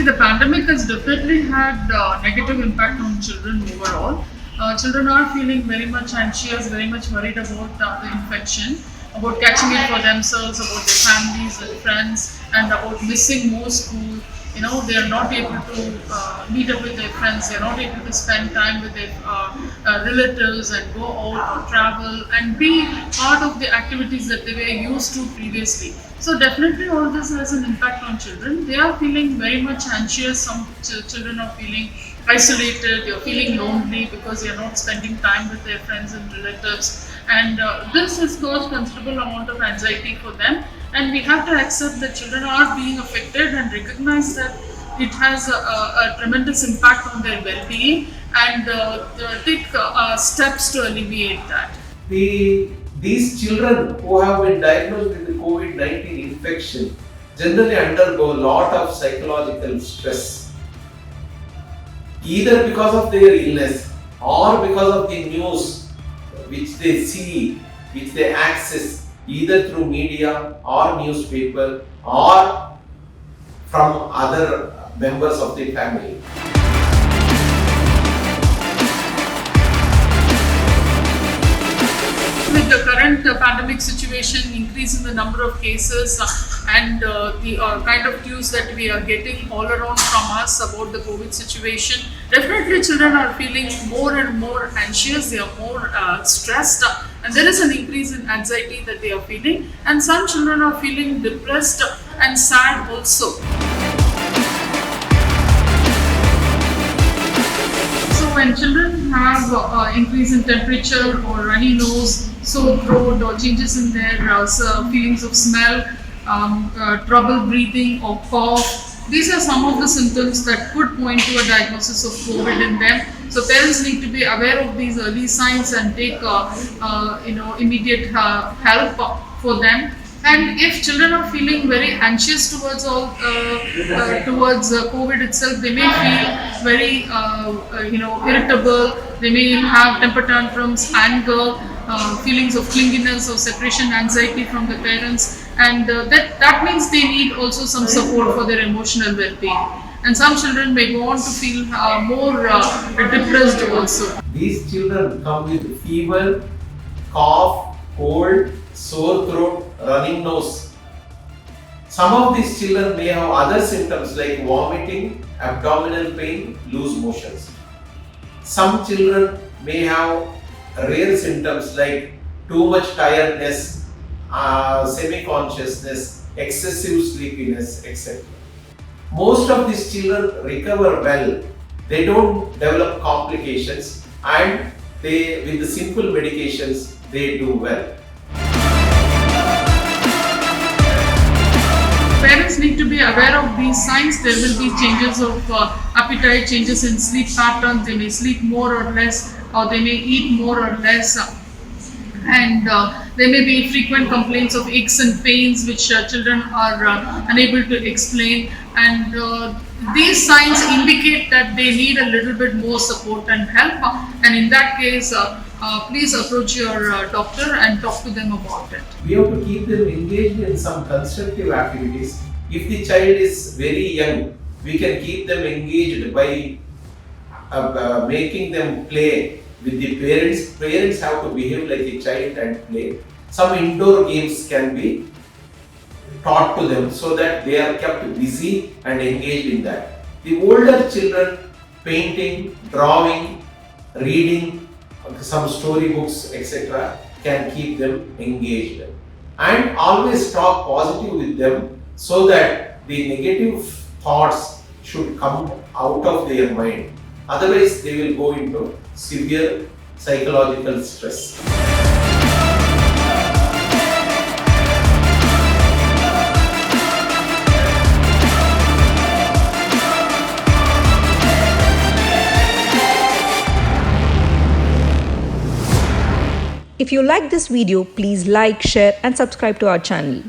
the pandemic has definitely had negative impact on children overall. Children are feeling very much anxious, very much worried about the infection, about catching it for themselves, about their families and friends, and about missing more school. They are not able to meet up with their friends. They are not able to spend time with their relatives and go out or travel and be part of the activities that they were used to previously. So definitely all this has an impact on children. They are feeling very much anxious. Some children are feeling isolated, they're feeling lonely because they're not spending time with their friends and relatives. And this has caused considerable amount of anxiety for them. And we have to accept that children are being affected and recognize that it has a tremendous impact on their well-being and take steps to alleviate that. These children who have been diagnosed with the COVID-19 infection generally undergo a lot of psychological stress, either because of their illness or because of the news which they see, which they access either through media or newspaper or from other members of the family. With the current pandemic situation, increase in the number of cases and the kind of news that we are getting all around from us about the COVID situation, definitely children are feeling more and more anxious, they are more stressed, and there is an increase in anxiety that they are feeling, and some children are feeling depressed and sad also. When children have increase in temperature or runny nose, sore throat or changes in their feelings of smell, trouble breathing or cough, these are some of the symptoms that could point to a diagnosis of COVID in them. So parents need to be aware of these early signs and take immediate help for them. And if children are feeling very anxious towards COVID itself, they may feel very irritable. They may have temper tantrums, anger, feelings of clinginess or separation anxiety from the parents, and that means they need also some support for their emotional well-being. And some children may go on to feel more depressed also. These children come with fever, cough, cold, sore throat, running nose. Some of these children may have other symptoms like vomiting, abdominal pain, loose motions. Some children may have rare symptoms like too much tiredness, semi-consciousness, excessive sleepiness, etc. Most of these children recover well. They don't develop complications, and with the simple medications, they do well. Parents need to be aware of these signs. There will be changes of appetite, changes in sleep patterns. They may sleep more or less, or they may eat more or less. And there may be frequent complaints of aches and pains which children are unable to explain. And these signs indicate that they need a little bit more support and help. And in that case, please approach your doctor and talk to them about it. We have to keep them engaged in some constructive activities. If the child is very young, we can keep them engaged by making them play with the parents. Parents have to behave like a child and play. Some indoor games can be taught to them so that they are kept busy and engaged in that. The older children, painting, drawing, reading, some storybooks, etc., can keep them engaged. And always talk positive with them so that the negative thoughts should come out of their mind. Otherwise, they will go into severe psychological stress. If you like this video, please like, share and subscribe to our channel.